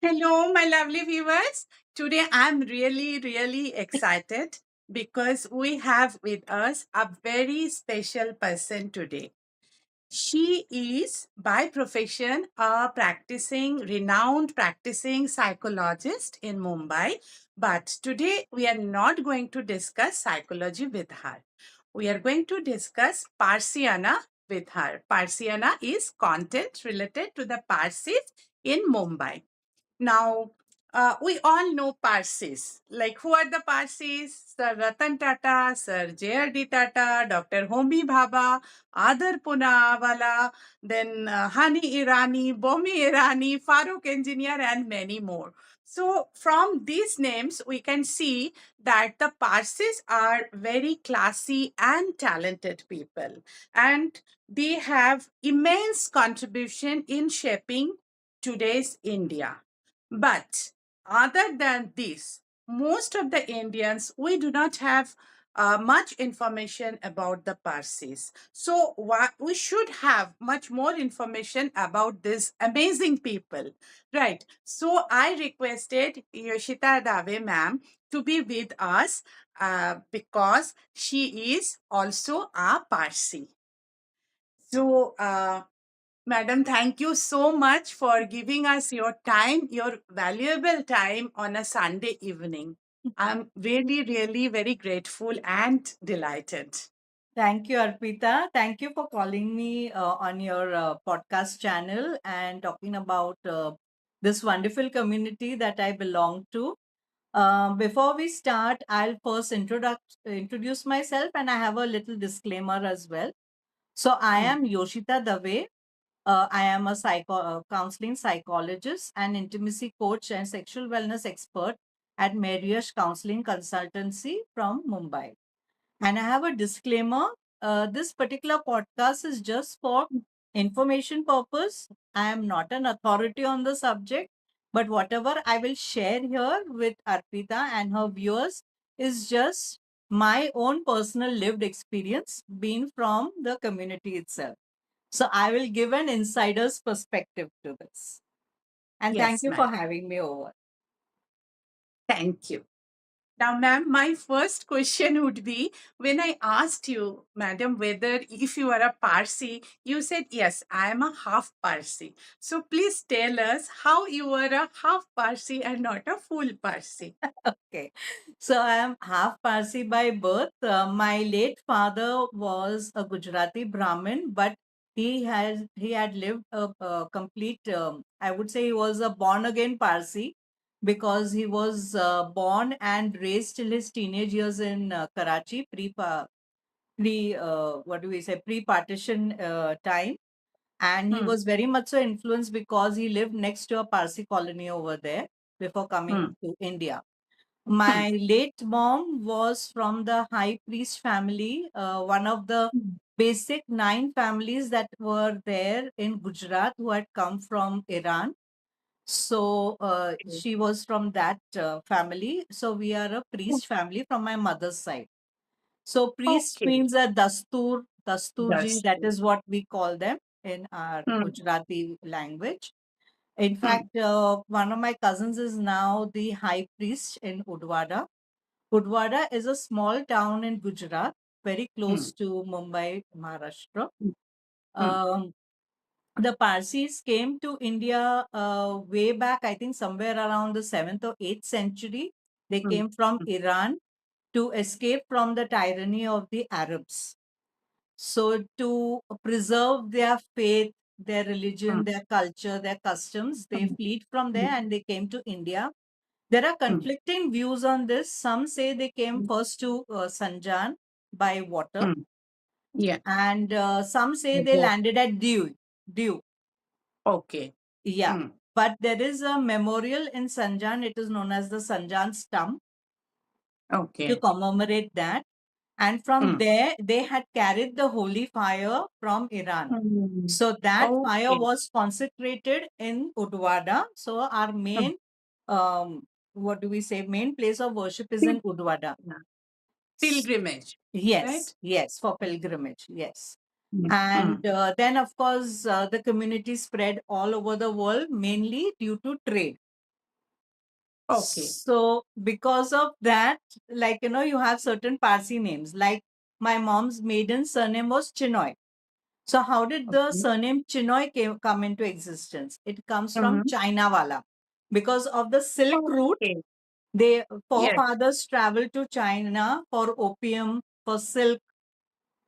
Hello, my lovely viewers. Today I'm really excited because we have with us a very special person today. She is by profession a renowned practicing psychologist in Mumbai. But today we are not going to discuss psychology with her. We are going to discuss Parsiana with her. Parsiana is content related to the Parsis in Mumbai. Now, we all know Parsis. Like, who are the Parsis? Sir Ratan Tata, Sir J.R.D. Tata, Dr. Homi Bhabha, Adar Poonawala, then Hani Irani, Bomi Irani, Farooq Engineer, and many more. So, from these names, we can see that the Parsis are very classy and talented people, and they have immense contribution in shaping today's India. But other than this, most of the Indians, we do not have much information about the Parsis. So we should have much more information about these amazing people, right? So I requested Yoshita Dave ma'am to be with us because she is also a Parsi. So, Madam, thank you so much for giving us your time, your valuable time on a Sunday evening. I'm really very grateful and delighted. Thank you, Arpita. Thank you for calling me on your podcast channel and talking about this wonderful community that I belong to. Before we start, I'll first introduce myself, and I have a little disclaimer as well. So, I Mm, am Yoshita Dave. I am a counseling psychologist and intimacy coach and sexual wellness expert at Marriott Counseling Consultancy from Mumbai. And I have a disclaimer. This particular podcast is just for information purpose. I am not an authority on the subject, but whatever I will share here with Arpita and her viewers is just my own personal lived experience being from the community itself. So I will give an insider's perspective to this. And thank yes, you for madam. having me over. Thank you. Now, ma'am, my first question would be when I asked you, madam, whether if you are a Parsi, you said, yes, I am a half Parsi. So please tell us how you are a half Parsi and not a full Parsi. Okay. So I am half Parsi by birth. My late father was a Gujarati Brahmin, but he had lived a complete. I would say he was a born again Parsi because he was born and raised till his teenage years in Karachi what do we say, pre partition time, and he Hmm, was very much so influenced because he lived next to a Parsi colony over there before coming hmm, to India. hmm, My late mom was from the high priest family, one of the hmm. basic 9 families that were there in Gujarat who had come from Iran. So she was from that family. So we are a priest family from my mother's side. So priest Okay, means a dasturji, that's that true. is what we call them in our Hmm, Gujarati language. In hmm, fact, one of my cousins is now the high priest in Udwada. Udwada is a small town in Gujarat, very hmm, close to Mumbai, Maharashtra. hmm, hmm, Um, the Parsis came to India way back, I think somewhere around the 7th or 8th century. They hmm, came from hmm, Iran to escape from the tyranny of the Arabs. So, to preserve their faith, their religion, hmm, their culture, their customs, they hmm, fled from there hmm, and they came to India. There are hmm, conflicting views on this. Some say they came hmm, first to Sanjan by water, hmm. Yeah. and some say they Okay. landed at Diu. Diu, Okay. yeah. Hmm. But there is a memorial in Sanjan. It is known as the Sanjan Stump to Okay. commemorate that. And from Hmm. there, they had carried the holy fire from Iran. Hmm. So that fire Okay. was consecrated in Udwada. So our Hmm. main, what do we say, main place of worship is Pil- in Udwada. yeah. Pilgrimage, Yes, right? yes, for pilgrimage, yes. Hmm. Hmm. And then, of course, the community spread all over the world, mainly due to trade. Okay. So because of that, like, you have certain Parsi names. Like my mom's maiden surname was Chinoy. So how did the Okay. surname Chinoy come into existence? It comes from Mm-hmm. Chinawala. Because of the Silk Route, Okay. their Yes. forefathers traveled to China for opium, for silk,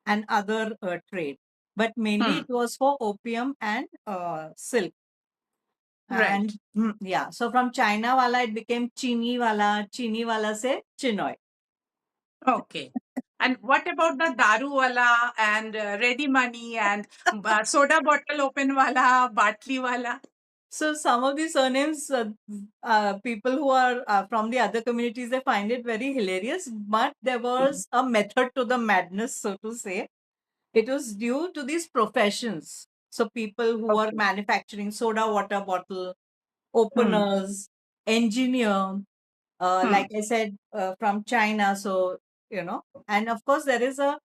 and other trade. But mainly Hmm. it was for opium and silk. Right. And yeah, so from China wala it became Chini wala se Chinoy. Okay. And what about the daru wala and ready money and soda bottle open wala, batli wala? So some of the surnames, people who are from the other communities, they find it very hilarious. But there Mhm. was a method to the madness, so to say. It was due to these professions. So people who were Okay. manufacturing soda water bottle, Hmm. openers, engineer, Hmm. like I said, from China. So, and of course, there is a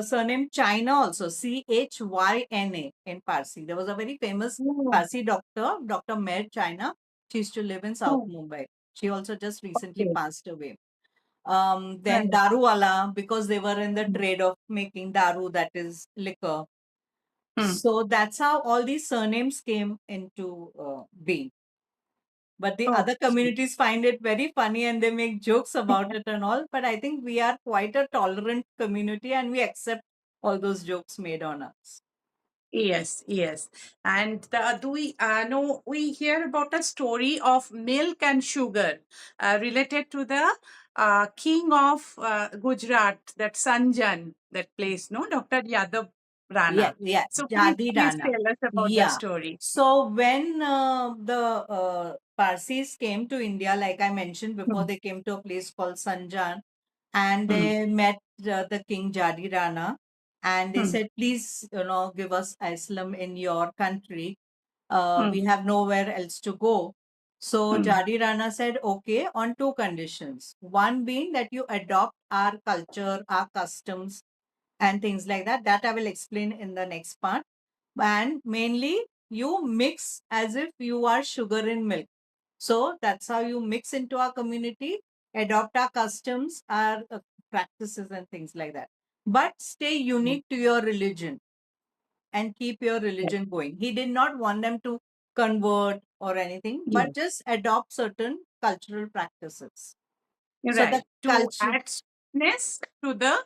surname China also, Chyna in Parsi. There was a very famous Oh, Parsi doctor, Dr. Mer China. She used to live in South oh, Mumbai. She also just recently okay. passed away. Then Right. Daruwala, because they were in the Hmm. trade of making Daru, that is liquor. Hmm. So that's how all these surnames came into being. But the other Okay. communities find it very funny and they make jokes about it and all. But I think we are quite a tolerant community and we accept all those jokes made on us. Yes, yes. And do we know we hear about a story of milk and sugar related to the king of Gujarat, that Sanjan, that place, no, Dr. Yadav Yeah, Rana. yeah, So Jadi please Rana. tell us about the Yeah. story. So when the Parsis came to India, like I mentioned before, Hmm. they came to a place called Sanjan and Hmm. they met the king Jadi Rana and they Hmm. said, please, give us asylum in your country. Hmm. We have nowhere else to go. So Hmm. Jadi Rana said, okay, on two conditions. One being that you adopt our culture, our customs, and things like that. That I will explain in the next part. And mainly, you mix as if you are sugar in milk. So that's how you mix into our community, adopt our customs, our practices, and things like that. But stay Hmm. unique to your religion and keep your Yes. religion going. He did not want them to convert or anything, but Yes. just adopt certain cultural practices. So the Right. To culture, add sweetness to the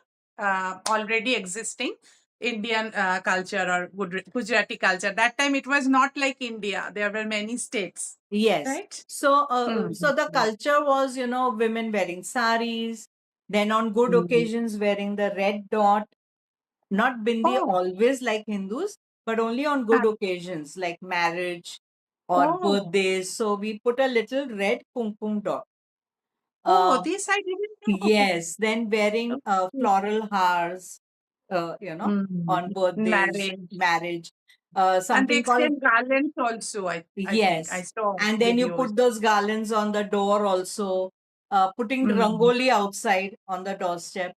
already existing Indian culture or Gujarati culture. That time it was not like India. There were many states, yes. right? So, Mm-hmm. so the culture was, women wearing saris, then on good Mm-hmm. occasions wearing the red dot, not bindi Oh, always like Hindus, but only on huh. good occasions like marriage or Oh, birthdays. So we put a little red kumkum dot. oh, Uh, this I didn't know. yes, then wearing Okay. floral hars, on birthdays, Marriage. marriage, And they something called. extend garlands also, I think. I Yes. saw And then you videos. put those garlands on the door also, putting Mm-hmm. rangoli outside on the doorstep.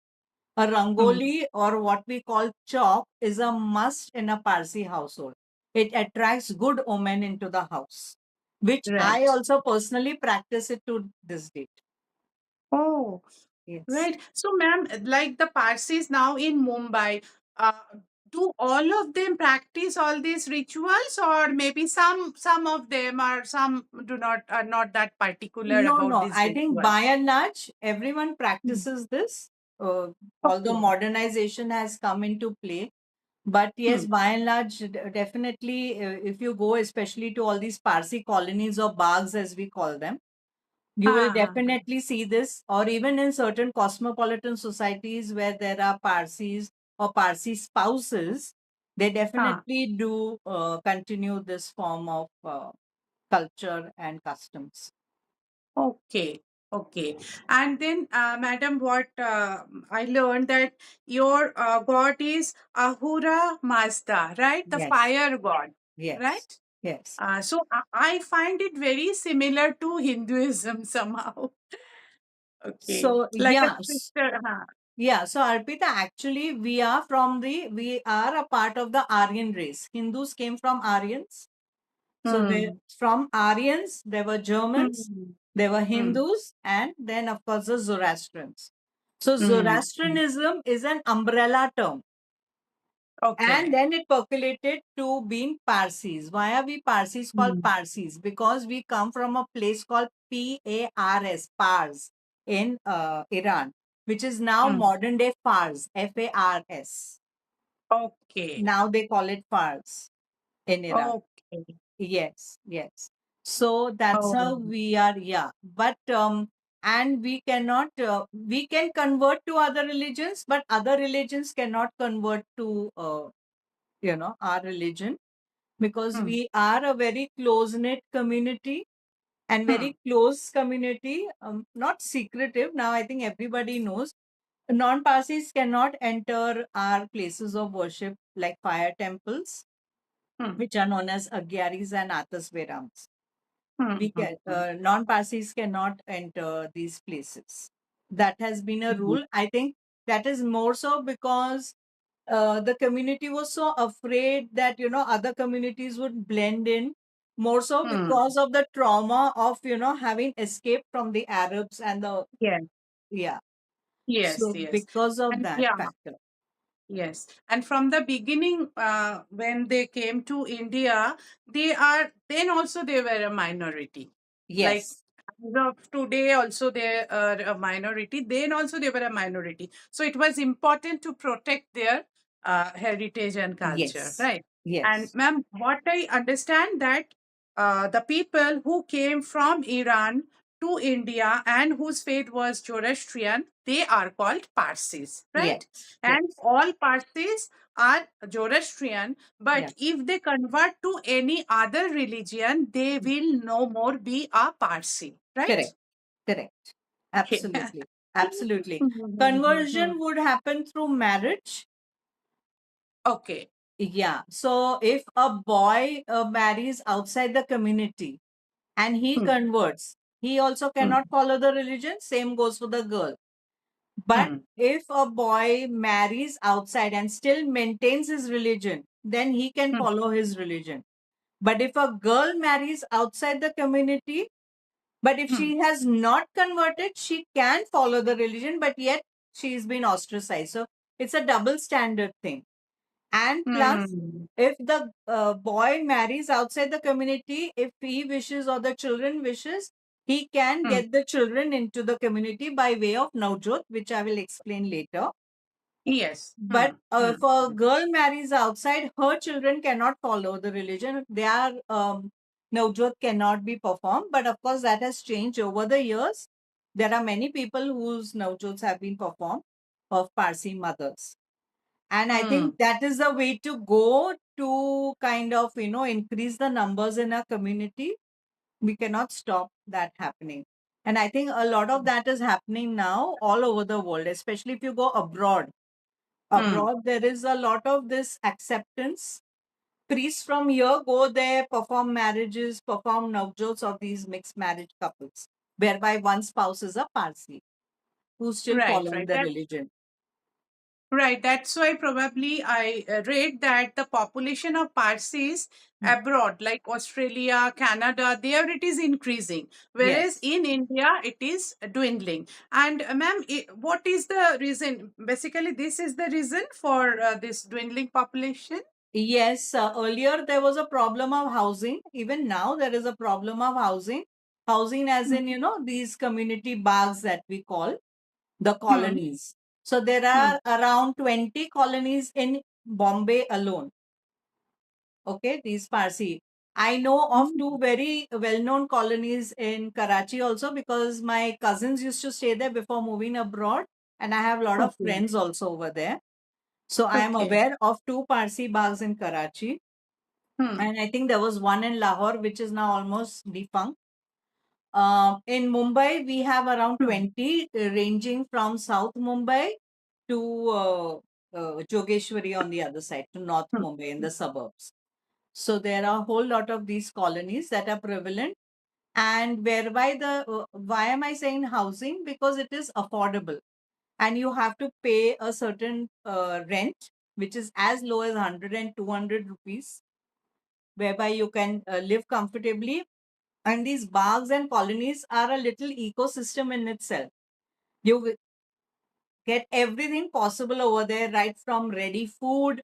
A Mm-hmm. rangoli or what we call chalk is a must in a Parsi household. It attracts good omen into the house, which I Right. also personally practice it to this date. Oh, Yes. right. So, ma'am, like the Parsis now in Mumbai, do all of them practice all these rituals, or maybe some of them are some do not are not that particular No, about no. these I think by rituals? and large, everyone Mm. practices this. Although Okay. modernization has come into play, but yes, Hmm. by and large, definitely, if you go especially to all these Parsi colonies or bags, as we call them, you will Ah, definitely see this, or even in certain cosmopolitan societies where there are Parsis or Parsi spouses, they ah, definitely do continue this form of culture and customs. okay. Okay. And then, madam, what I learned that your god is Ahura Mazda, right? The Yes, fire god, yes, right? yes. So I find it very similar to Hinduism somehow. Okay, So like a yeah, sister. yeah. So Arpita, actually, we are a part of the Aryan race. Hindus came from Aryans, So there, Hmm. from Aryans, there were Germans, Hmm. there were Hmm. Hindus, and then of course the Zoroastrians. So Hmm. Zoroastrianism is an umbrella term. And Okay. then it percolated to being Parsis. Why are we Parsis called Hmm. Parsis? Because we come from a place called Pars, Pars, in Iran, which is now Hmm. modern day Fars, Fars. Okay. Now they call it Fars in Iran. Okay. Yes, yes. So that's how Oh. we are, yeah. But and we can convert to other religions, but other religions cannot convert to our religion, because Hmm. we are a very close knit community and Hmm. very close community, not secretive. Now I think everybody knows non Parsis cannot enter our places of worship like fire temples, Hmm. which are known as Agyaris and Atasverams. Hmm. We Hmm. can Hmm. non Parsis cannot enter these places. That has been a Hmm. rule. I think that is more so because the community was so afraid that other communities would blend in, more so Hmm. because of the trauma of having escaped from the Arabs and the, Yes. yeah, Yes. so Yes. because of And that yeah. factor. Yes, and from the beginning, when they came to India, they are then also they were a minority. Like Yes, as of today, also they are a minority. Then also they were a minority. So it was important to protect their heritage and culture, yes, right? And yes, ma'am, what I understand that the people who came from Iran to India and whose faith was Zoroastrian, they are called Parsis, right? yes, And yes, all Parsis are Zoroastrian, yeah, but if they convert to any other religion, they will no more be a Parsi, correct, right? correct, Okay. absolutely, absolutely. Mhm. Conversion would happen through marriage. Okay. Yeah, so if a boy marries outside the community and he Hmm. converts, he also Hmm. cannot follow the religion. Same goes for the girl. But Hmm. if a boy marries outside and still maintains his religion, then he can Hmm. follow his religion. But if a girl marries outside the community, but if Hmm. she has not converted, she can follow the religion, but yet she's been ostracized. So it's a double standard thing. And plus, Hmm. if the boy marries outside the community, if he wishes or the children wishes, he can Hmm. get the children into the community by way of Navjot, which I will explain later. Yes. But Hmm. Hmm. if a girl marries outside, her children cannot follow the religion. Their Navjot cannot be performed. But of course, that has changed over the years. There are many people whose Navjots have been performed of Parsi mothers. And I Hmm. think that is the way to go to kind of, increase the numbers in our community. We cannot stop that happening. And I think a lot of that is happening now all over the world, especially if you go abroad. Hmm. Abroad, there is a lot of this acceptance. Priests from here go there, perform marriages, perform navjots of these mixed marriage couples, whereby one spouse is a Parsi who's still Right. following Right. the religion. Right. That's why probably I read that the population of Parsis Hmm. abroad, like Australia, Canada, there it is increasing, whereas Yes. in India it is dwindling. And ma'am, what is the reason? Basically, this is the reason for this dwindling population. Yes, earlier there was a problem of housing. Even now there is a problem of housing. Housing, as Hmm. in, these community bags that we call the Hmm. colonies. So there Hmm. are around 20 colonies in Bombay alone. Okay, these Parsi. I know of Hmm. two very well-known colonies in Karachi also, because my cousins used to stay there before moving abroad, and I have a lot of Okay. friends also over there. So I am Okay. aware of two Parsi bags in Karachi. Hmm. And I think there was one in Lahore, which is now almost defunct. In Mumbai, we have around Hmm. 20, ranging from South Mumbai to Jogeshwari on the other side, to North Hmm. Mumbai in the suburbs. So there are a whole lot of these colonies that are prevalent. And whereby why am I saying housing? Because it is affordable and you have to pay a certain rent, which is as low as 100 and 200 rupees whereby you can live comfortably. And these bags and colonies are a little ecosystem in itself. You get everything possible over there, right from ready food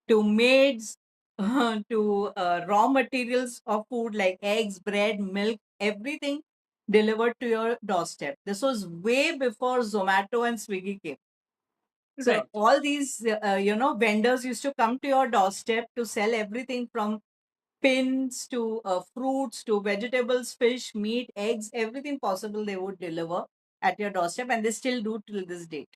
to maids to raw materials of food like eggs, bread, milk, everything delivered to your doorstep. This was way before Zomato and Swiggy came. So Right. all these, vendors used to come to your doorstep to sell everything from pins to fruits to vegetables, fish, meat, eggs, everything possible they would deliver at your doorstep, and they still do till this date.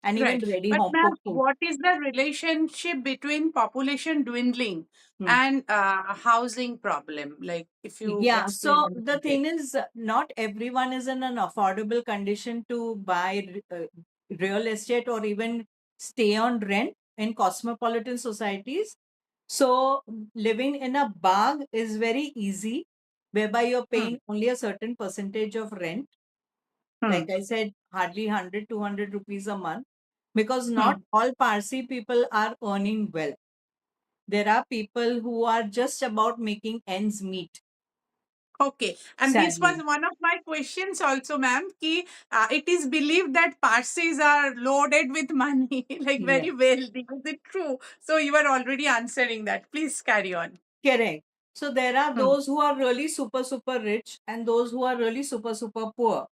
And even Right. ready But home ma'am, cooked food. what is the relationship between population dwindling Hmm. and housing problem? Like, if you Yeah, explain so a the little bit. thing is, not everyone is in an affordable condition to buy real estate or even stay on rent in cosmopolitan societies. So, living in a bag is very easy, whereby you're Hmm. paying only a certain percentage of rent. Hmm. Like I said, hardly 100, 200 rupees a month, because not Hmm. all Parsi people are earning well. There are people who are just about making ends meet, Okay, and this was sadly. one of my questions also, ma'am. Ki, it is believed that Parsis are loaded with money, like Yeah. very wealthy. Is it true? So you are already answering that. Please carry on. Correct. So there are Hmm. those who are really super, super rich and those who are really super, super poor.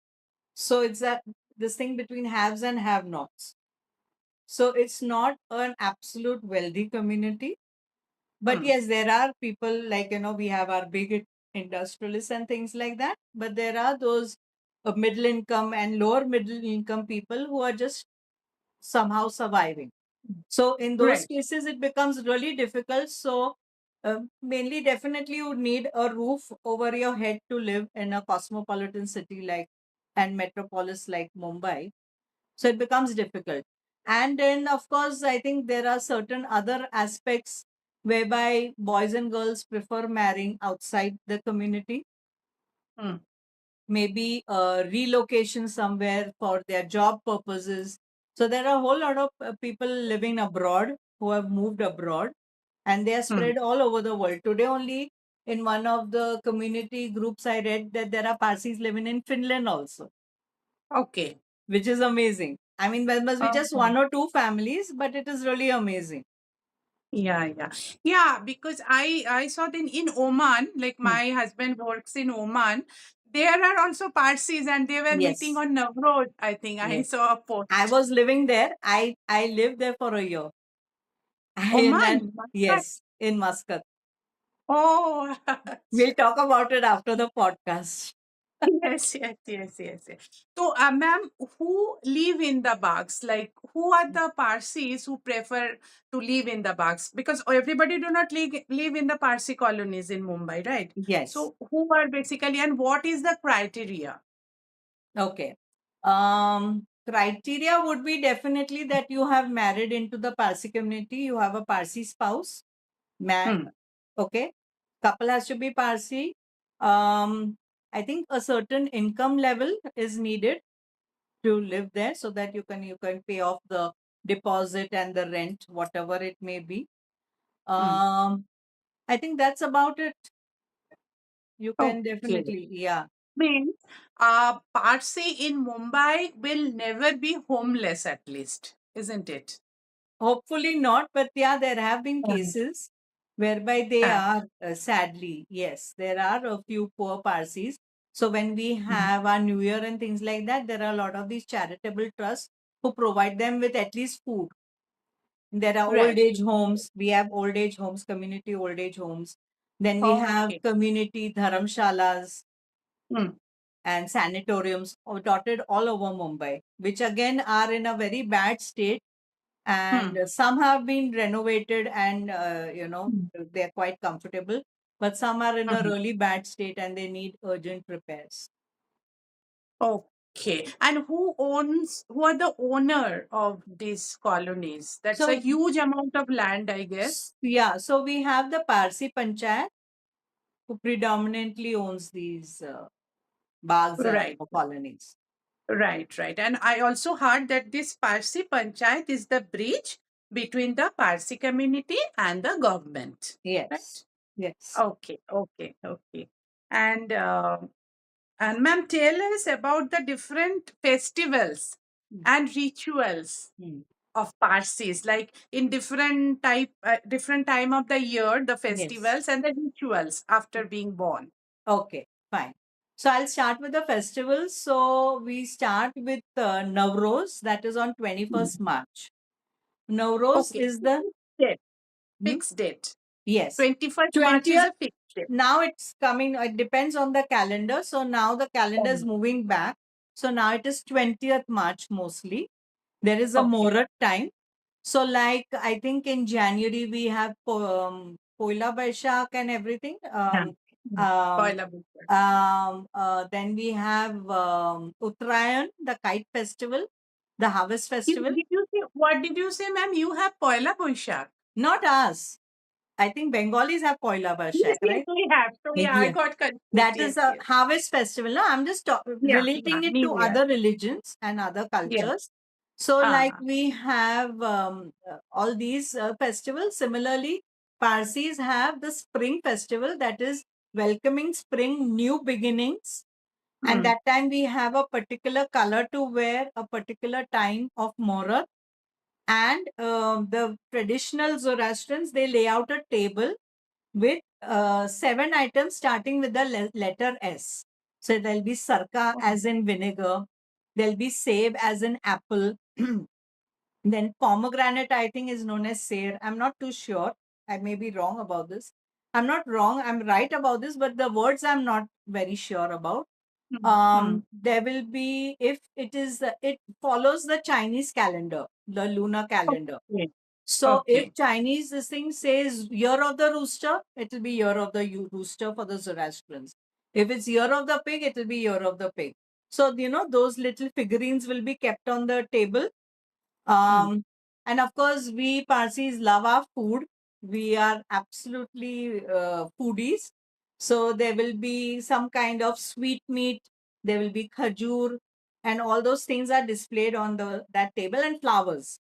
So it's that this thing between haves and have nots. So it's not an absolute wealthy community. But Hmm. yes, there are people like, we have our big industrialists and things like that. But there are those middle income and lower middle income people who are just somehow surviving. So in those Right. cases, it becomes really difficult. So mainly, definitely, you need a roof over your head to live in a cosmopolitan city like and metropolis like Mumbai. So it becomes difficult. And then, of course, I think there are certain other aspects whereby boys and girls prefer marrying outside the community, Hmm. maybe relocation somewhere for their job purposes. So there are a whole lot of people living abroad who have moved abroad, and they are Hmm. spread all over the world. Today only in one of the community groups I read that there are Parsis living in Finland also, Okay. which is amazing. I mean, there must be just Okay. one or two families, but it is really amazing. Yeah, yeah. Yeah, because I saw that in Oman, like Hmm. my husband works in Oman, there are also Parsis and they were meeting Yes, on Navroz, I think. I yes. saw a I post. was living there. I lived there for a year. And Oman, then, Muscat. yes, in Muscat. Oh, We'll acha. talk about it after the podcast. Yes, yes, yes, yes, yes. So, ma'am, who live in the bags? Like, who are the Parsis who prefer to live in the bags? Because everybody do not live in the Parsi colonies in Mumbai, right? Yes. So, who are basically, and what is the criteria? Okay. Criteria would be definitely that you have married into the Parsi community, you have a Parsi spouse. Hmm. Okay. Couple has to be Parsi. Um, I think a certain income level is needed to live there so that you can pay off the deposit and the rent, whatever it may be. Hmm. I think that's about it. You can Okay. definitely, yeah. Means, Parsi in Mumbai will never be homeless, at least, isn't it? Hopefully not, but yeah, there have been Um, cases whereby they uh, are, sadly, yes, there are a few poor Parsis. So when we mm. have our New Year and things like that, there are a lot of these charitable trusts who provide them with at least food. There are old Right. age homes. We have old age homes, community old age homes. Then we have Okay. community dharamshalas Hmm. and sanatoriums dotted all over Mumbai, which again are in a very bad state, and Hmm. some have been renovated and Hmm. they're quite comfortable, but some are in a Hmm. really bad state and they need urgent repairs. Okay. And who are the owner of these colonies? That's a So huge amount of land, I guess. yeah, so we have the Parsi Panchayat who predominantly owns these bags and Right. colonies. Right, right. And I also heard that this Parsi Panchayat is the bridge between the Parsi community and the government. Yes. Right? Yes. Okay, okay, okay. And ma'am, tell us about the different festivals Mm. and rituals Mm. of Parsis, like in different time of the year, the Yes. festivals and the rituals after being born. Okay, fine. So I'll start with the festivals. So we start with Navroz, that is on Mm. 21st March. Navroz Okay, is the date, hmm? fixed date. Yes, 21st March is 20th. a fixed date. Now it's coming, it depends on the calendar. So now the calendar is Um, moving back. So now it is 20th March mostly. There is a Okay. Muhurat time. So like I think in January we have Poila Baishak and everything. Yeah. Mm. Um, Poila Boishakh. then we have Uttarayan, the kite festival, the harvest festival. Did you say, what did you say, ma'am? You have Poila Boishakh. Not us. I think Bengalis have Poila Yes, Baishak, yes, right? we have. So yeah, I Yeah. got confused. That is Yes, a yes. harvest festival. No? I'm just Yeah, yeah, relating it to New Year. other religions and other Yeah. cultures. So, like Ah, we have all these festivals. Similarly, Parsis have the spring festival, that is welcoming spring, new beginnings. And mm, that time we have a particular color to wear, a particular time of Muhurat. And the traditional Zoroastrians, they lay out a table with 7 items starting with the letter S. So there'll be sarka oh, as in vinegar, there'll be seb as in apple, then pomegranate, I think, is known as ser. I'm not too sure. I may be wrong about this. I'm not wrong. I'm right about this, but the words I'm not very sure about. mm, mm. There will be, if it is, it follows the Chinese calendar, the lunar calendar. Okay, So if okay. Chinese this thing says year of the rooster, it will be year of the rooster for the Zoroastrians. If it's year of the pig, it will be year of the pig. So those little figurines will be kept on the table. Mm. And of course, we Parsis love our food. We are absolutely foodies. So there will be some kind of sweet meat. There will be khajur, and all those things are displayed on the that table, and flowers,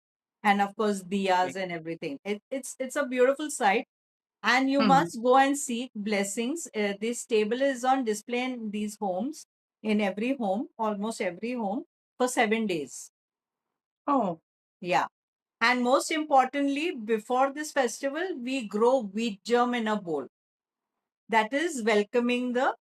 and of course Okay. diyas and everything. It's a beautiful sight, and you Mm. must go and seek blessings. This table is on display in these homes, in every home, almost every home, for 7 days. Oh, Yeah. And most importantly, before this festival, we grow wheat germ in a bowl. That is welcoming the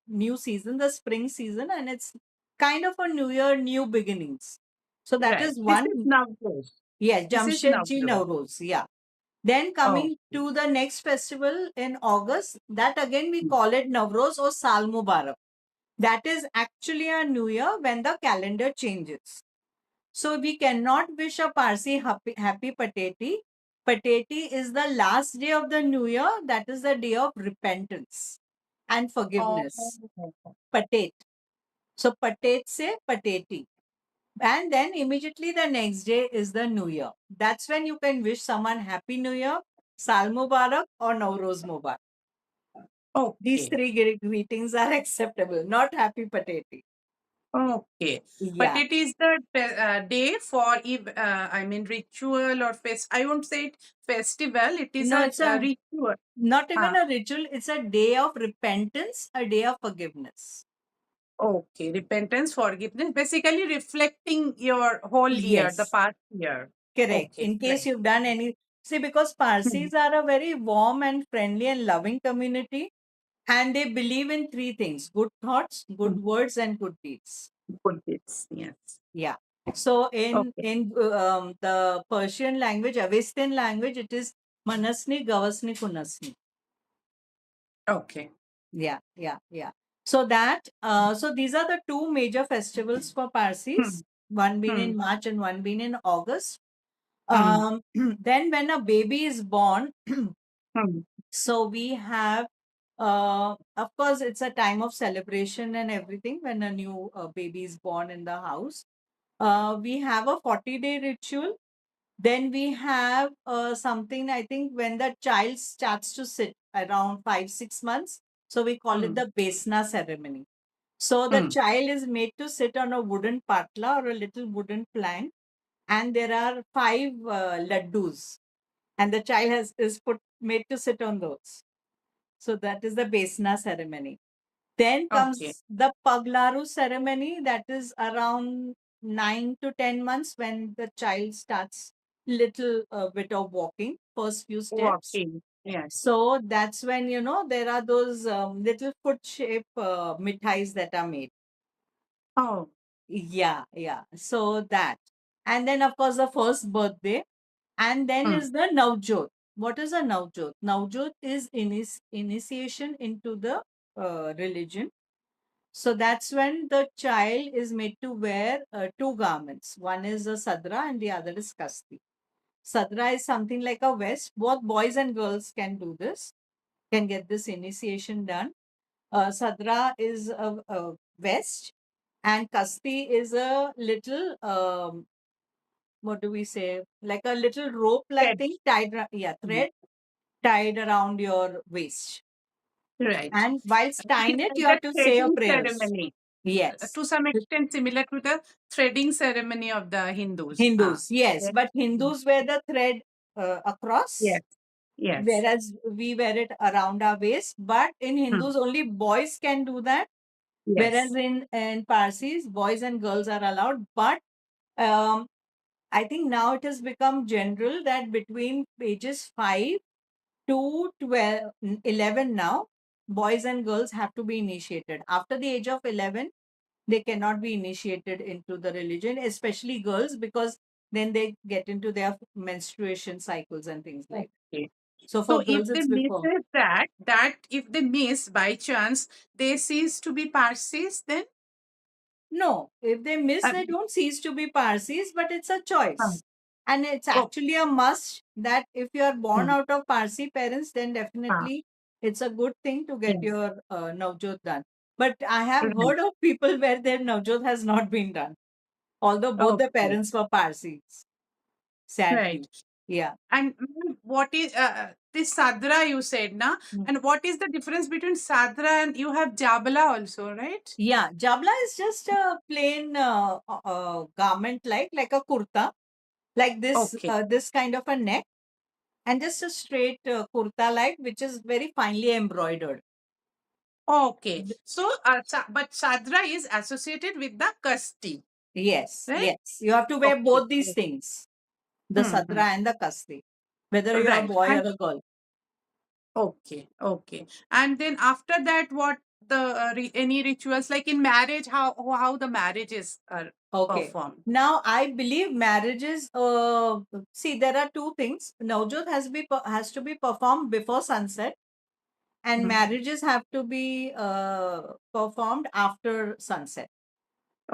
new season, the spring season, and it's kind of a new year, new beginnings. So that right. is This is one. Navroz. Yes, This is Jamshedji Navroz. Nowroz. Yeah. Then Oh. coming to the next festival in August, that again we Mm. call it Navroz or Sal Mubarak. That is actually a new year when the calendar changes. So we cannot wish a Parsi happy Pateti. Pateti is the last day of the new year. That is the day of repentance and Oh, forgiveness. Patet. So Patet se Pateti. And then immediately the next day is the new year. That's when you can wish someone happy new year, Sal Mubarak or Nowroz Mubarak. These okay. three greetings are acceptable, not happy Pateti. Okay. But Yeah. it is the day for, I mean, ritual or fest. I won't say it festival. It is No, a, it's a ritual. not even Ah, a ritual, it's a day of repentance, a day of forgiveness. okay. Repentance, forgiveness, basically reflecting your whole year, the Yes, past year. correct. Okay, In case right. you've done any, see, because Hmm. Parsis are a very warm and friendly and loving community, and they believe in three things: good thoughts, Hmm. good words, and good deeds. Good bits. Yes. Yeah. So Okay. in the Persian language, Avestian language, it is Manasni, Gavasni, Kunasni. Okay. Yeah, yeah, yeah. So so these are the two major festivals for Hmm. Parsis, one being Hmm. in March and one being in August. Hmm. Then when a baby is born, Hmm. so we have, of course, it's a time of celebration and everything when a new baby is born in the house. We have a 40-day ritual. Then we have something, I think, when the child starts to sit around 5, 6 months. So we call it Hmm. the Besna ceremony. So the Hmm. child is made to sit on a wooden patla or a little wooden plank, and there are five laddus, and the child is put made to sit on those. So that is the Besna ceremony. Then Okay. comes the Paglaru ceremony, that is around 9 to 10 months when the child starts little bit of walking, first few steps. Walking. Yes. So that's when, there are those little foot shape mithais that are made. Oh. Yeah, yeah. So that. And then, of course, the first birthday. And then Mm. is the Navjot. What is a Navjot? Navjot is initiation into the religion. So that's when the child is made to wear two garments. One is a sadra and the other is kasti. Sadra is something like a vest. Both boys and girls can do this, can get this initiation done. Sadra is a vest, and kasti is a little, what do we say, like a little rope like Thread. thing tied, yeah, Mm. thread tied around your waist. Right. And whilst It is tying it, like you the have to say your threading prayers. ceremony. Yes. To some extent similar to the threading ceremony of the Hindus. Hindus, yes, Yes. but Mm. Hindus wear the thread Yes. across, Yes. whereas we wear it around our waist. But in Mm. Hindus, only boys can do that, whereas Yes. in Parsis, boys and girls are allowed. But um, I think now it has become general that between ages 5 to 12, 11 now, boys and girls have to be initiated. After the age of 11, they cannot be initiated into the religion, especially girls, because then they get into their menstruation cycles and things like that. Okay. So So for if girls, they it's miss before. that if they miss by chance, they cease to be Parsis then? No, if they miss, they Um, don't cease to be Parsis, but it's a uh, choice. And it's oh. actually a must that if you are born Mm. out of Parsi parents, then Ah, definitely it's a good thing to get yes. your Navjot done. But I have Right. heard of people where their Navjot has not been done, although both the Okay. parents were Parsis, Right. sadly. Yeah. And what is this sadra you said, na? And what is the difference between sadra and you have jabala also, right? Yeah, jabla is just a plain garment like a kurta, like Okay. this kind of a neck, and just a straight kurta like which is very finely embroidered. Okay. Th- So, but sadra is associated with the kasti, Yes, right? yes. You have to wear Okay. both these things, the Hmm. sadra and the kasti, whether you're a Right. boy And or a girl. okay. Okay. And then after that, what the any rituals like in marriage? How the marriages are Okay. performed? Now I believe marriages. See, there are two things. Navjot has to be performed before sunset, and Hmm. marriages have to be performed after sunset.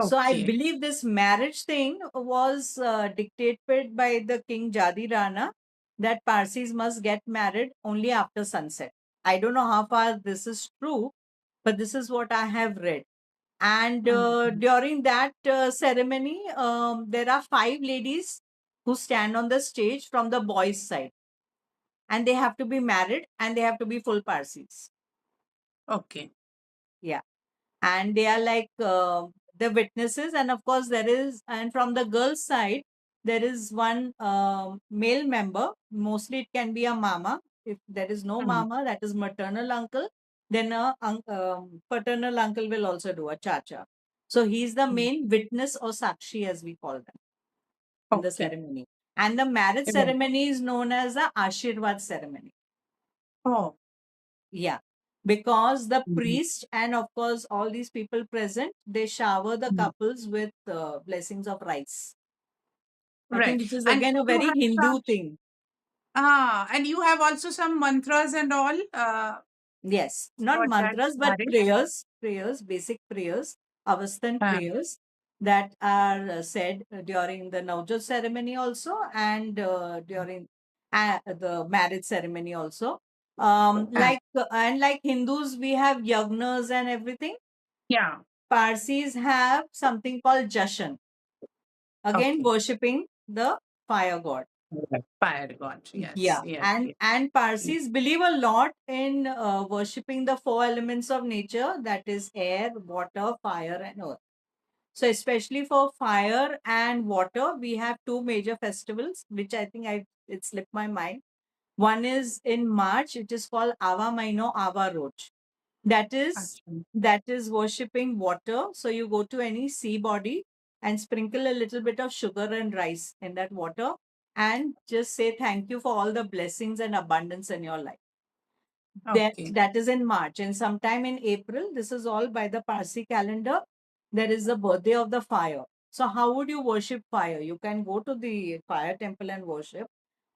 So I Okay. believe this marriage thing was dictated by the King Jadi Rana that Parsis must get married only after sunset. I don't know how far this is true, but this is what I have read. And Mhm. during that ceremony, there are 5 ladies who stand on the stage from the boys' side, and they have to be married and they have to be full Parsis. Okay. Yeah. And they are like the witnesses, and of course there is, and from the girls side there is one male member, mostly it can be a mama. If there is no Hmm. mama, that is maternal uncle, then a paternal uncle will also do, a chacha. So he's the Hmm. main witness or sakshi as we call them in the Okay. ceremony. And the marriage Right. ceremony is known as the ashirvad ceremony. Oh. Yeah, because the Mhm. priest and of course all these people present, they shower the Mm. couples with blessings of rice. I think Right. which is And again a you very have some Hindu thing. and you have also some mantras and all Yes, not for that mantras but marriage. prayers, basic prayers, Avastan Uh, prayers that are said during the Navjot ceremony also, and during the marriage ceremony also. uh, Like Hindus, we have yagnas and everything. yeah. Parsis have something called Jashan, again Okay. worshipping the fire god. Right. Fire god. Yes. Yeah, Yes. and Yes. Parsis believe a lot in worshipping the 4 elements of nature, that is air, water, fire, and earth. So especially for fire and water, we have two major festivals, which I think I it slipped my mind. One is in March, it is called Ava Maino Ava Roach. That is Acha. that is worshipping water. So you go to any sea body and sprinkle a little bit of sugar and rice in that water and just say thank you for all the blessings and abundance in your life. Okay. That is in March. And sometime in April, this is all by the Parsi calendar, there is the birthday of the fire. So how would you worship fire? You can go to the fire temple and worship,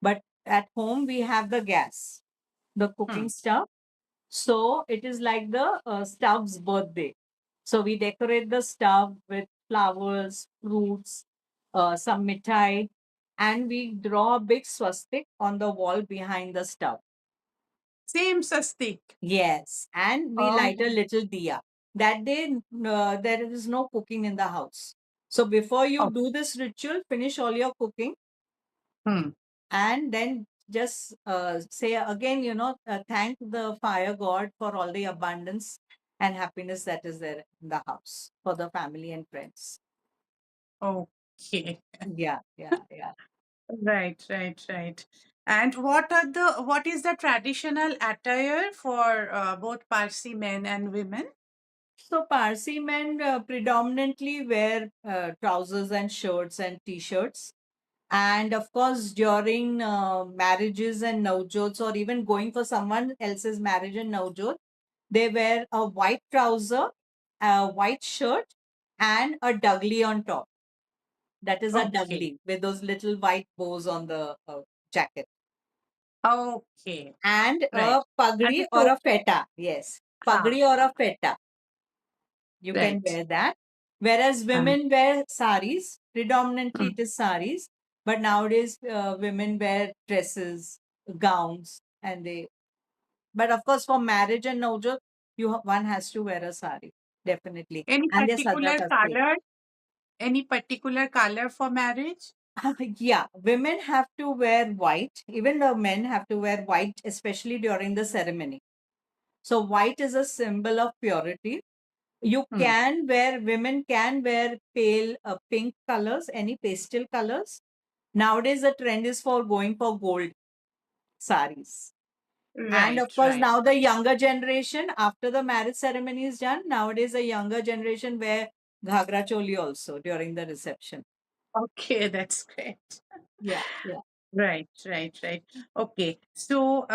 but at home we have the gas, the Hmm. cooking stuff. So it is like the stuff's birthday. So we decorate the stuff with flowers, fruits, some mithai, and we draw a big swastik on the wall behind the stuff. Same Sastik. Yes, and we light a Oh. little diya. That day, there is no cooking in the house. So before you Oh. do this ritual, finish all your cooking Hmm. and then just say again, thank the fire god for all the abundance and happiness that is there in the house for the family and friends. Okay. Yeah, yeah, yeah. Right, right, right. And what is the traditional attire for both Parsi men and women? So Parsi men predominantly wear trousers and shirts and t-shirts. And of course, during marriages and navjots, or even going for someone else's marriage and navjot, they wear a white trouser, a white shirt, and a dagli on top. That is a Okay. dagli with those little white bows on the jacket, Okay. and Right. a And pagri the or a topi. feta. Yes, Ha, pagri or ha. a feta. You can Right. wear that. Whereas Uh, women wear saris, predominantly mm. it is saris, but nowadays women wear dresses, gowns, and they. But of course, for marriage and navjot, one has to wear a sari, definitely, Any and their sadra particular kaste. color? Any particular color for marriage? Yeah, women have to wear white. Even the men have to wear white, especially during the ceremony. So white is a symbol of purity. Hmm. Women can wear pale pink colors, any pastel colors. Nowadays, the trend is for going for gold saris. And of Right, course, right. now the younger generation, after the marriage ceremony is done, nowadays the younger generation wear ghagra choli also during the reception. Okay, that's great. Yeah, yeah. Right, right, right. Okay. So,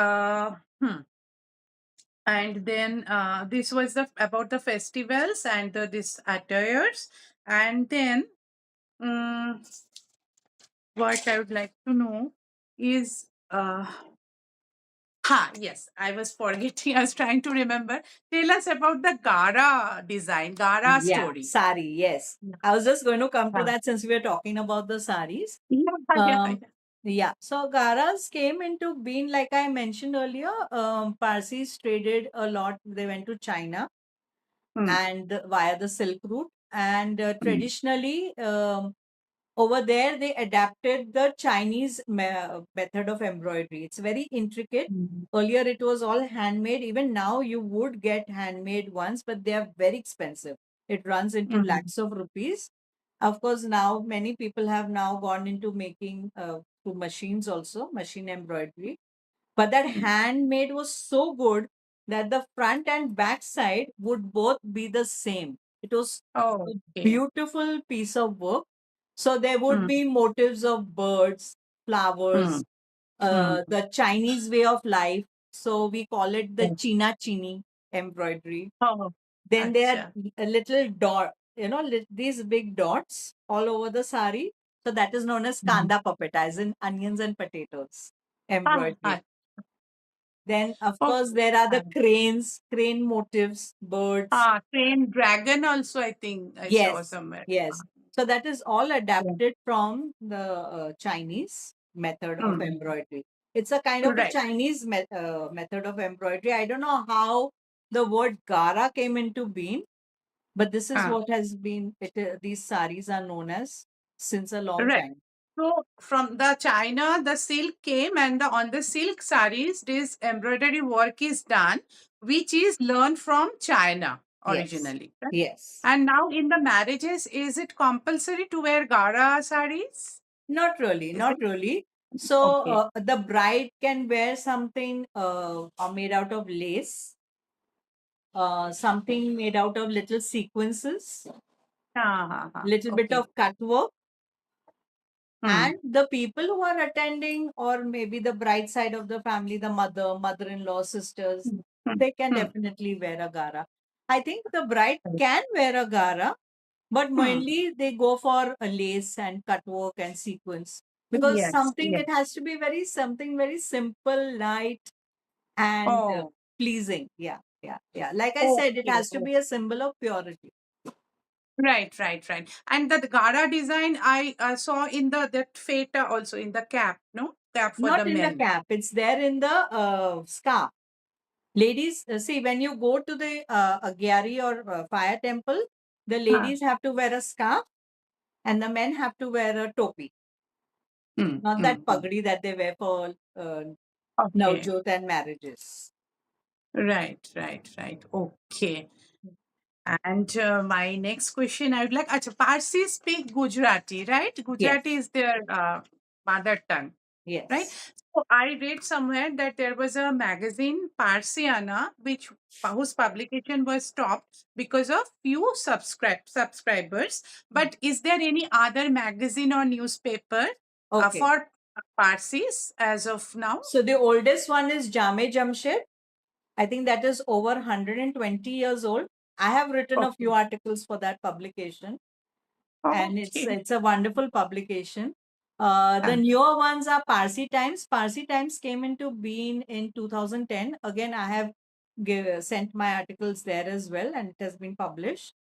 and then this was the about the festivals and this attires, and then um, what I would like to know is yes, I was forgetting. I was trying to remember. Tell us about the Gara design, Gara Yeah, story. sari, yes. Yeah. I was just going to come to Yeah, that since we are talking about the saris. yeah, yeah. Um, Yeah. yeah, so Garas came into being, like I mentioned earlier. Parsis traded a lot. They went to China Hmm, and via the Silk Route. And hmm, traditionally, over there, they adapted the Chinese method of embroidery. It's very intricate. hmm, Earlier, it was all handmade. Even now, you would get handmade ones, but they are very expensive. It runs into hmm, lakhs of rupees. Of course, now many people have now gone into making through machines also, machine embroidery. But that hmm. handmade was so good that the front and back side would both be the same. It was Oh, a okay. beautiful piece of work. So there would Hmm, be motifs of birds, hmm, flowers, hmm. the Chinese way of life. So we call it the Oh, China Chini embroidery. oh, Then there are acha. a little dot, these big dots all over the sari. So that is known as Mhm. kanda puppet, as in onions and potatoes embroidery. Ah, Then, of course, okay. there are the cranes, crane motifs, birds. Train dragon also, I think I saw Yes, somewhere. yes. So that is all Yeah. adapted from the Chinese method of Hmm. embroidery. It's a kind of a Right. Chinese method of embroidery. I don't know how the word gara came into being, but this is Ah, what has been, these saris are known as since a long right. time. So from the China, the silk came, and on the silk saris, this embroidery work is done, which is learned from China Yes, originally. Right? yes. And now in the marriages, is it compulsory to wear Gara saris? Not really, Is not it? really. So Okay. the bride can wear something made out of lace, something made out of little sequences, little bit Okay. of cut work, Hmm. and the people who are attending, or maybe the bride side of the family, the mother, mother-in-law, sisters, Hmm. Hmm. they can Hmm. definitely wear a gara. I think the bride can wear a gara, but Hmm. mainly they go for a lace and cut work and sequence, because Yes. something, Yes. it has to be very something very simple, light, and Oh. pleasing. Yeah, yeah, yeah. Like I said, it Okay. has to be a symbol of purity. Right, right, right. And the Gara design I saw in the that feta also in the cap, no? Cap for Not the in the men. cap, it's there in the scarf. Ladies, see, when you go to the Agyari or fire temple, the Huh. ladies have to wear a scarf and the men have to wear a topi, Hmm. not that Hmm. Hmm. pagdi that they wear for Okay. Navjot and marriages. Right, right, right. Okay. And my next question, I would like, Acha, Parsi speak Gujarati, right? Gujarati Yes, is their mother tongue, right? yes. So I read somewhere that there was a magazine, Parsiana, which whose publication was stopped because of few subscribers. Mm. But is there any other magazine or newspaper Okay. for Parsis as of now? So the oldest one is Jame Jamshed. I think that is over 120 years old. I have written a few Okay. articles for that publication, and Okay. it's a wonderful publication. The Uh, newer ones are Parsi Times. Parsi Times came into being in 2010. Again, I have sent my articles there as well, and it has been published.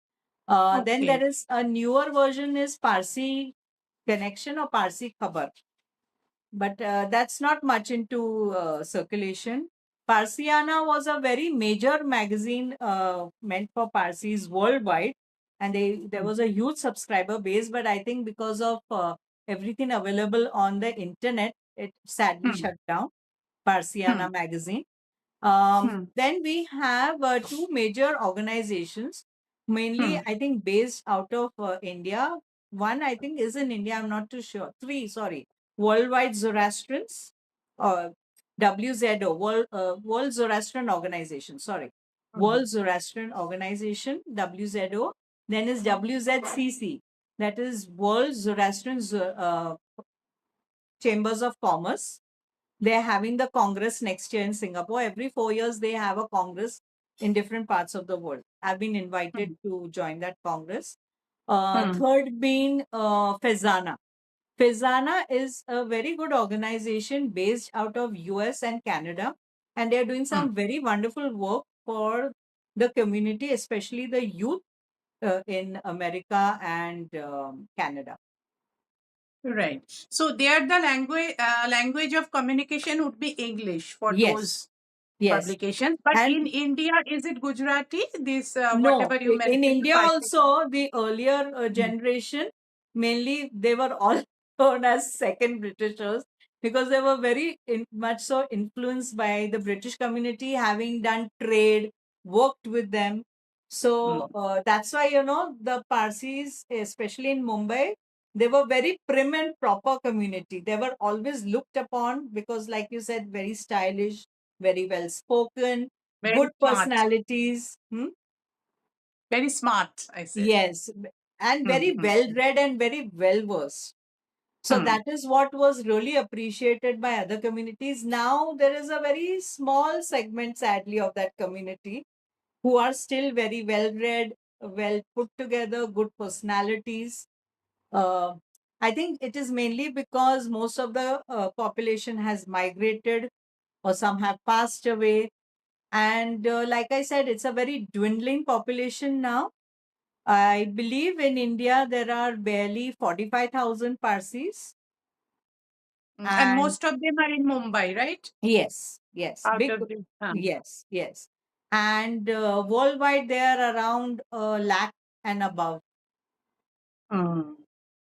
Then okay. there is a newer version is Parsi Connection or Parsi Khabar, but that's not much into circulation. Parsiana was a very major magazine meant for Parsis worldwide, and there Mm, was a huge subscriber base. But I think because of everything available on the internet, it sadly mm, shut down. Parsiana mm, magazine. mm, Then we have two major organizations, mainly mm. I think based out of India. One I think is in India. I'm not too sure. Three, sorry, Worldwide Zoroastrians, uh, WZO, World Zoroastrian Organization. Sorry, Mm, World Zoroastrian Organization, WZO. Then is WZCC, that is World Zoroastrian Chambers of Commerce. They're having the Congress next year in Singapore. Every 4 years, they have a Congress in different parts of the world. I've been invited mm, to join that Congress. mm, Third being Fezana. Fezana is a very good organization based out of US and Canada, and they're doing mm. some very wonderful work for the community, especially the youth in America and Canada. Right. So there the language of communication would be English for Yes, those yes. publications. But And in India, is it Gujarati? This no, whatever you in mentioned, the India also, the earlier Mm, generation, mainly they were all known as second Britishers, because they were very much so influenced by the British community, having done trade, worked with them. So mm. that's why, the Parsis, especially in Mumbai, they were very prim and proper community. They were always looked upon because, like you said, very stylish, very well spoken, Very good smart. personalities. Very smart, I said. Yes, and Mm, very mm, well read and very well versed. So mm. that is what was really appreciated by other communities. Now there is a very small segment, sadly, of that community who are still very well read, well put together, good personalities. Uh, I think it is mainly because most of the population has migrated or some have passed away. And like I said, it's a very dwindling population now. I believe in India there are barely 45,000 Parsis. Mm. And And most of them are in Mumbai, right? yes, yes, Out big, of the yes, yes. And worldwide there are around a lakh and above mm.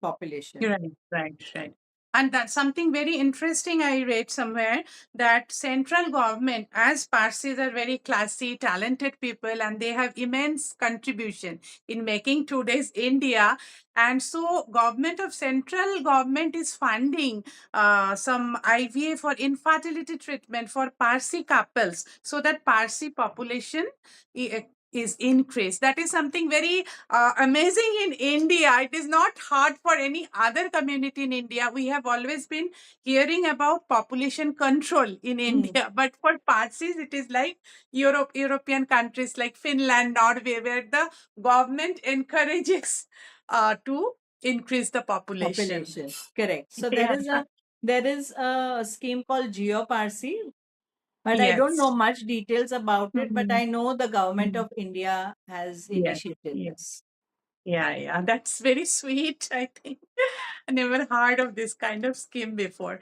population. Right, right, right. And that's something very interesting I read somewhere, that central government, as Parsis are very classy, talented people, and they have immense contribution in making today's India. And so government of central government is funding some IVF for infertility treatment for Parsi couples, so that Parsi population is increased. That is something very amazing in India. It is not hard for any other community in India. We have always been hearing about population control in India, but for Parsis, it is like European countries like Finland, Norway, where the government encourages to increase the population. Population. Correct. So Yeah. there is a scheme called GeoParsi, but I don't know Yes. much details about it. But Mhm. I know the government Mhm. of India has Yes. initiated Yes. this. Yeah, yeah, that's very sweet. I think I never heard of this kind of scheme before.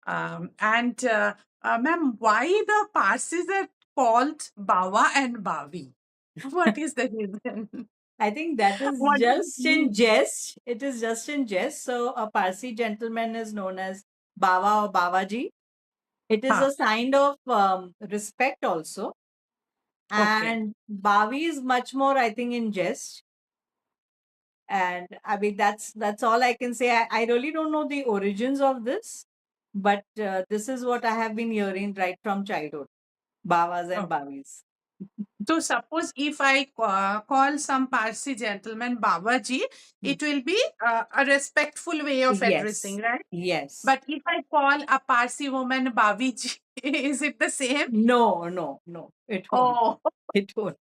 And ma'am, why the Parsis are called Bawa and Bavi? What is the reason? I think that is What does it just in mean? jest. It is just in jest. So a Parsi gentleman is known as Bawa or Bawaji. It is Huh, a sign of respect also. okay. And Bavi is much more, I think, in jest. And I mean, that's all I can say. I really don't know the origins of this, but this is what I have been hearing right from childhood. Bavas and Oh. Bavis. So suppose if I call some Parsi gentleman Babaji, Hmm. it will be a respectful way of addressing, Yes. right? Yes. But if I call a Parsi woman Bhaviji, is it the same? No, no, no. It won't. Oh, It won't.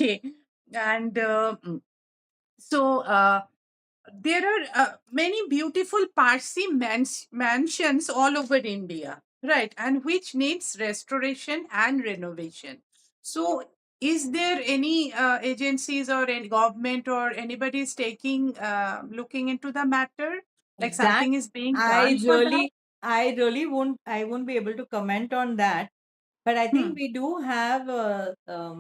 okay. And so there are many beautiful Parsi mansions all over India, right? And which needs restoration and renovation. So, is there any agencies or any government or anybody is taking looking into the matter? Like That something is being I done for that? really, I won't be able to comment on that. But I think Hmm. we do have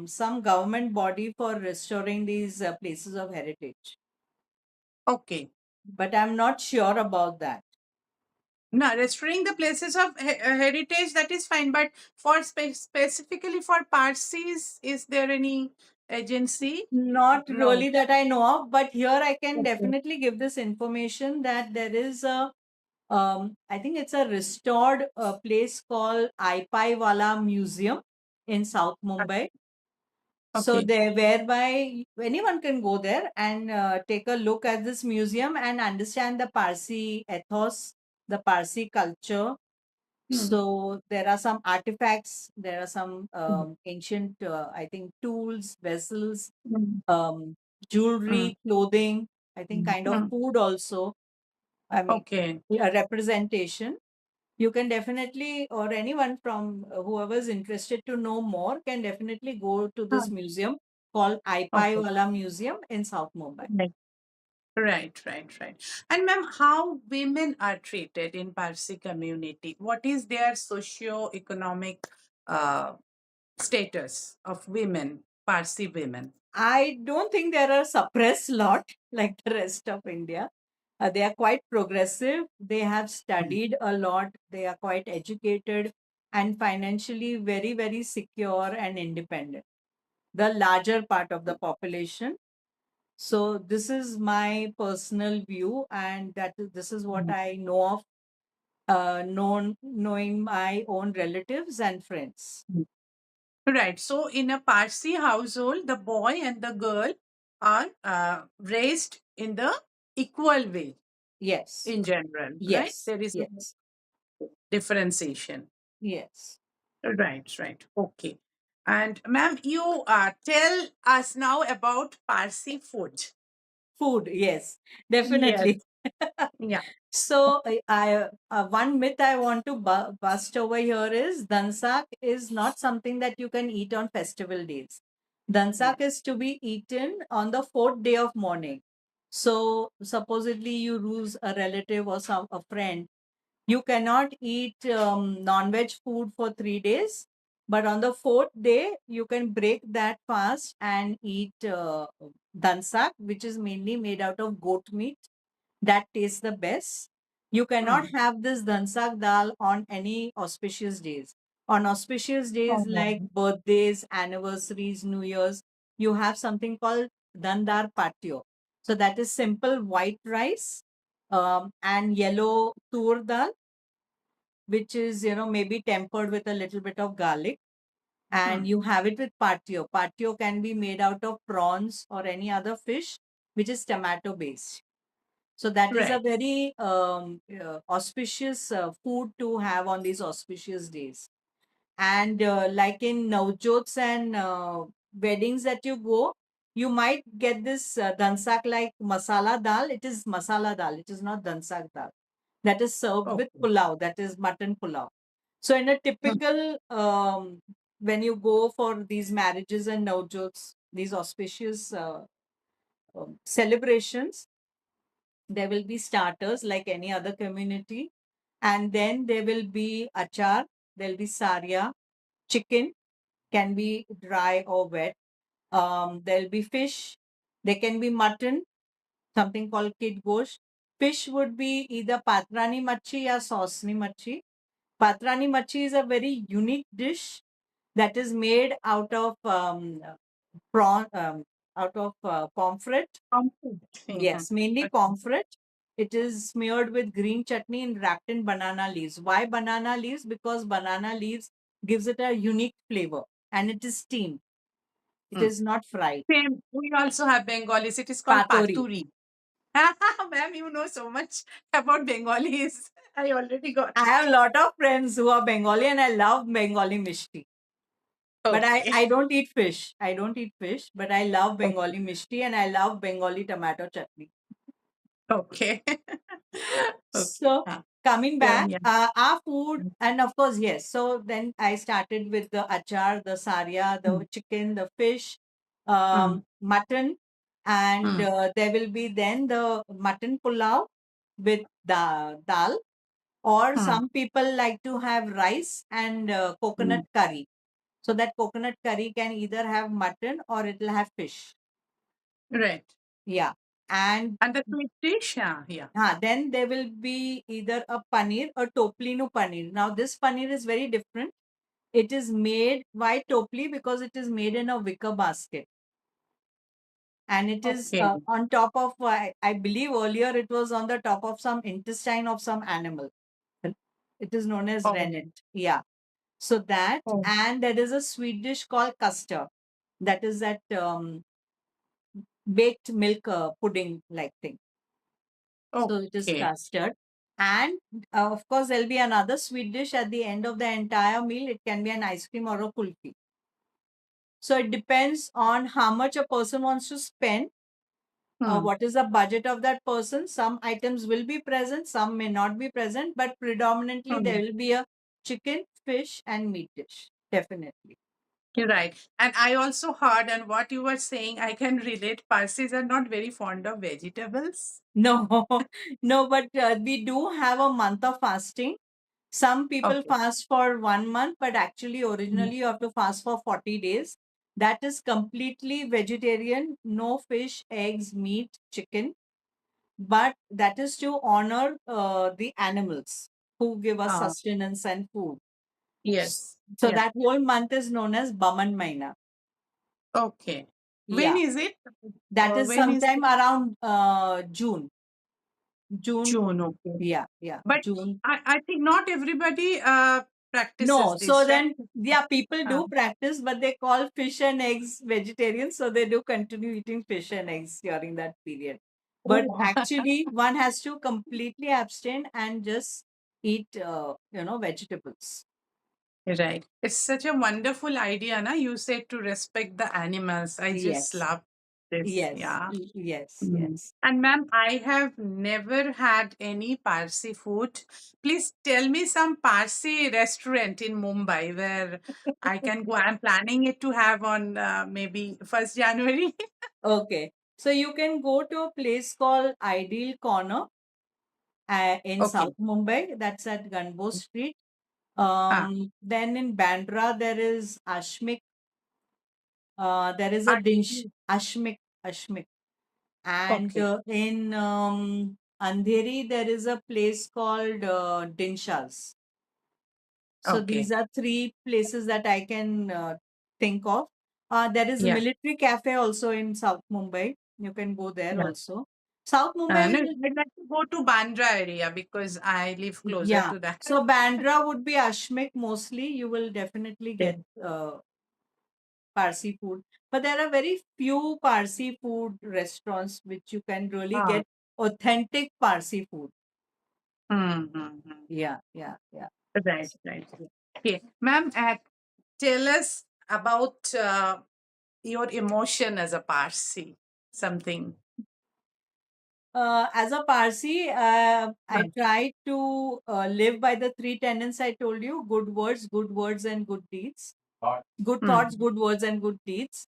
some government body for restoring these places of heritage. Okay. But I'm not sure about that. No, restoring the places of heritage, that is fine. But for specifically for Parsis, is there any agency? Not No. really that I know of, but here I can Okay. definitely give this information that there is a, I think it's a restored place called Aipai Wala Museum in South Mumbai. So Okay. there, whereby anyone can go there and take a look at this museum and understand the Parsi ethos, the Parsi culture. Hmm. So there are some artifacts, there are some Hmm. ancient, I think, tools, vessels, Hmm. um, Hmm. jewelry, clothing, I think kind of Hmm. food also. I mean, Okay. a representation. You can definitely, or anyone from whoever is interested to know more, can definitely go to Huh. this museum called Aipai Okay. Wala Museum in South Mumbai. Right. Right, right, right. And ma'am, how women are treated in Parsi community? What is their socio-economic uh, status of women, Parsi women? I don't think there are suppressed lot like the rest of India. They are quite progressive. They have Mm. studied a lot. They are quite educated and financially very, very secure and independent. The larger part of the population. So this is my personal view, and this is what Mm. I know of, knowing my own relatives and friends. Right. So in a Parsi household, the boy and the girl are raised in the equal way Yes, in general, right? yes, There is no yes, differentiation. yes. Right, right. Okay. And ma'am, you tell us now about Parsi food. Food, yes, Yes. definitely. Yeah. So, one myth I want to bust over here is dansak is not something that you can eat on festival days. Dansak Yes. is to be eaten on the fourth day of mourning. So, supposedly you lose a relative or a friend, you cannot eat non-veg food for 3 days, but on the fourth day you can break that fast and eat dansak, which is mainly made out of goat meat. That tastes the best. You cannot Hmm. have this dansak dal on any auspicious days. On auspicious days like Oh, birthdays, anniversaries, New Year's, you have something called dandar patio. So that is simple white rice and yellow tur dal, which is, maybe tempered with a little bit of garlic. hmm. And you have it with patio. Patio can be made out of prawns or any other fish, which is tomato based. So that is a Right. very auspicious food to have on these auspicious days. And like in Navjots and weddings that you go, you might get this dansak like masala dal. It is masala dal. It is not dansak dal. That is served with Okay. pulao. That is mutton pulao. So in a Hmm. typical when you go for these marriages and Navjots, these auspicious celebrations, there will be starters like any other community, and then there will be achar, there'll be saria, chicken, can be dry or wet. There'll be fish, there can be mutton, something called kid gosht. Fish would be either patrani machi or sausni machi. Patrani machi is a very unique dish that is made out of prawn, out of pomfret. Comfort. Yes, mainly Okay. pomfret. It is smeared with green chutney and wrapped in banana leaves. Why banana leaves? Because banana leaves gives it a unique flavor and it is steamed. It Hmm. is not fried. Same. We also have Bengalis. It is called Patori. paturi. Ma'am, you know so much about Bengalis. I already got I it. have a lot of friends who are Bengali and I love Bengali mishti. But Okay. I don't eat fish. I don't eat fish, but I love Okay. Bengali mishti and I love Bengali tomato chutney. Okay. Okay. So coming Yum, back, yum. our food, and of course, yes. So then I started with the achar, the saria, Mm, the chicken, the fish, mm, mutton, and mm, there will be then the mutton pulao with the dal. Or mm, some people like to have rice and coconut mm. curry. So that coconut curry can either have mutton or it'll have fish. Right. Yeah. And And the sweet dish, yeah, yeah. then there will be either a paneer or toplinu paneer. Now, this paneer is very different. It is made, why topli? Because it is made in a wicker basket. And it is Okay. on top of, I believe earlier it was on the top of some intestine of some animal. It is known as Oh, rennet. Yeah. So that, oh, and there is a sweet dish called custard. That is that baked milk pudding like thing. So it is okay. custard. And of course, there'll be another sweet dish at the end of the entire meal. It can be an ice cream or a kulfi. So it depends on how much a person wants to spend, Hmm, what is the budget of that person. Some items will be present, some may not be present, but predominantly hmm. there will be a chicken, fish, and meat dish. Definitely. You're right. And I also heard, and what you were saying, I can relate. Parsis are not very fond of vegetables. No, no, but we do have a month of fasting. Some people Okay. fast for 1 month, but actually, Mm. originally, you have to fast for 40 days. That is completely vegetarian, no fish, eggs, meat, chicken. But that is to honor the animals who give us Ah, sustenance and food. yes. So Yeah. that whole month is known as Baman Maina. Okay. When Yeah, is it? that is When is sometime it? around June. June, June. Okay. yeah, But June. I think not everybody practices No, so this, right? then, yeah, people Uh, do practice, but they call fish and eggs vegetarian, so they do continue eating fish and eggs during that period. But oh. actually, one has to completely abstain and just eat, vegetables. Right. It's such a wonderful idea, na? You said to respect the animals. I just Yes, love this. yes, Yeah. yes, Mm. yes. And ma'am, I have never had any Parsi food. Please tell me some Parsi restaurant in Mumbai where I can go. I'm planning it to have on maybe 1st January. Okay, so you can go to a place called Ideal Corner in Okay. South Mumbai. That's at Ganbo Street. Ah, Then in Bandra, there is Ashmik. There is a I dish, Ashmik, Ashmik. And Okay. in Andheri, there is a place called Dinshas. So these Okay. are three places that I can think of. There is a Yeah. military cafe also in South Mumbai. You can go there Yeah. also. South Mumbai No, will, I'd like to go to Bandra area because I live closer yeah. to that. So Bandra would be Ashmik mostly. You will definitely Yeah. get Parsi food. But there are very few Parsi food restaurants which you can really Ah. get authentic Parsi food. Mm-hmm. Yeah, yeah, yeah. Right, right. Okay. Ma'am, tell us about your emotion as a Parsi. Something. As a Parsi, I Mm. try to live by the three tenets I told you: good words, and good deeds. Good thoughts, Mm. good words, and good deeds.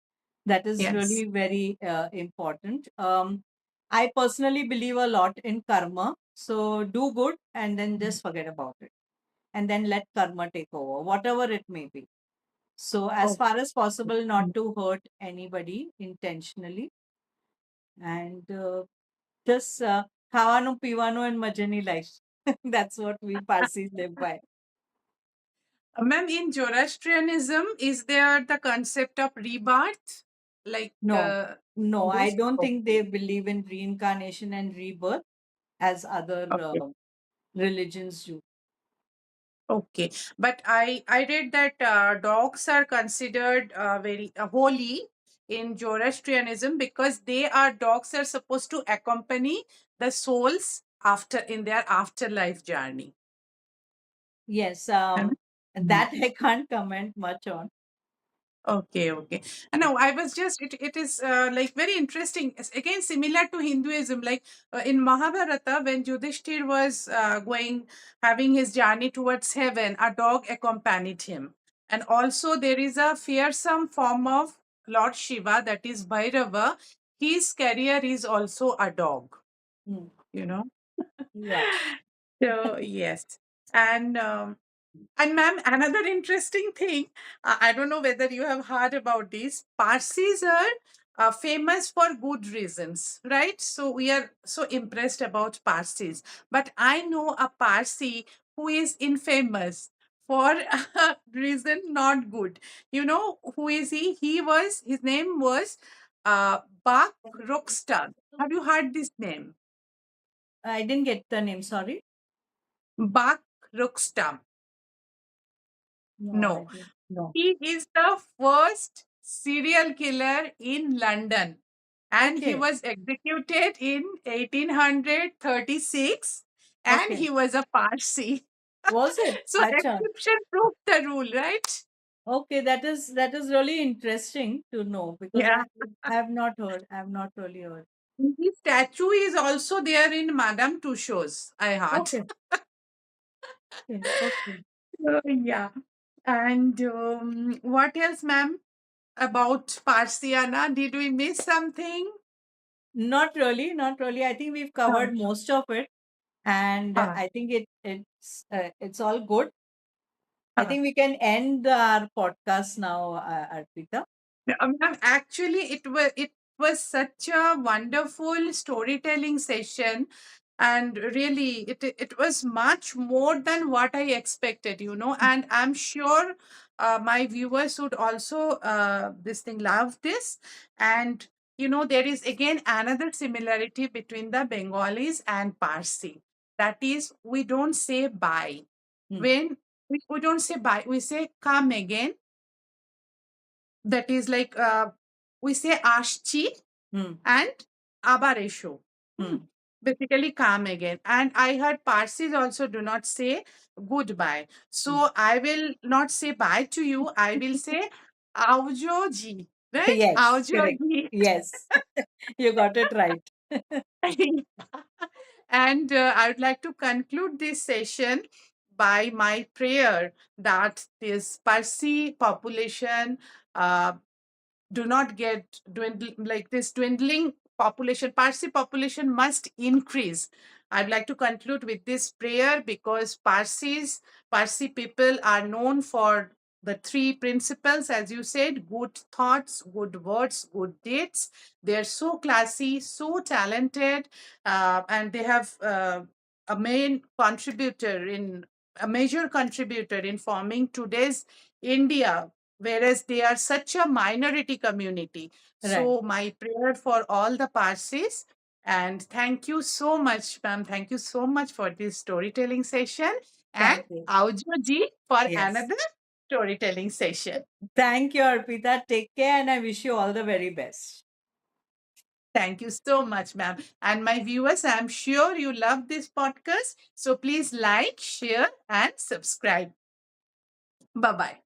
That is Yes. really very important. I personally believe a lot in karma. So do good and then just forget about it. And then let karma take over, whatever it may be. So, as Oh. far as possible, not to hurt anybody intentionally. And just ખાવાનું પીવાનું and majani life. That's what we Parsis live by. Ma'am, in Zoroastrianism, is there the concept of rebirth? Like No, no, I Hindus? don't think Okay. they believe in reincarnation and rebirth as other Okay. religions do. Okay, but I read that dogs are considered very holy in Zoroastrianism because they are dogs are supposed to accompany the souls after in their afterlife journey. Yes, And- that I can't comment much on. Okay, okay. No, I was just it is like very interesting. It's again similar to Hinduism. Like in Mahabharata, when Yudhishthir was going having his journey towards heaven, a dog accompanied him. And also there is a fearsome form of Lord Shiva, that is Bhairava. His carrier is also a dog, Hmm. you know. Yeah. So yes. And ma'am, another interesting thing, I don't know whether you have heard about this. Parsis are famous for good reasons, right? So we are so impressed about Parsis. But I know a Parsi who is infamous for a reason not good. You know who is he? His name was Bak Rockstar. Have you heard this name? I didn't get the name, sorry. Bak Rockstar. No, I No. didn't. No. He is the first serial killer in London and he Okay. was executed in 1836 and Okay. he was a Parsi. Was it? So Acha. exception proved the rule, right? Okay, that is really interesting to know because Yeah. I have not heard. I have not really heard. His statue is also there in Madame Tussauds, I heard. Okay. Okay. Okay. Yeah. And what else, ma'am, about Parsiana? Did we miss something? Not really, not really. I think we've Oh. covered most of it, and Ah, I think it's all good. I ah. think we can end our podcast now, Arpita. Yeah, ma'am, actually, it was such a wonderful storytelling session, and really, it was much more than what I expected. And I'm sure my viewers would also this thing love this. And there is again another similarity between the Bengalis and Parsi. That is, we don't say bye Hmm. when we don't say bye. We say come again, that is like we say ashchi Hmm. and abar esho. Hmm. Hmm. Basically come again. And I heard Parsis also do not say goodbye. Hmm. So I will not say bye to you. I will say aujo ji. Right? Yes, Aujo correct. ji. Yes, you got it right. And I would like to conclude this session by my prayer that this Parsi population do not get like this dwindling population. Parsi population must increase. I'd like to conclude with this prayer because Parsi people are known for the three principles, as you said: good thoughts, good words, good deeds. They're so classy, so talented, and they have a main contributor in a major contributor in forming today's India, whereas they are such a minority community. Right. So my prayer for all the Parsis. And thank you so much, ma'am. Thank you so much for this storytelling session. And Thank you. Aujo ji for Yes. another storytelling session. Thank you, Arpita. Take care and I wish you all the very best. Thank you so much, ma'am. And my viewers, I'm sure you love this podcast. So please like, share, and subscribe. Bye bye.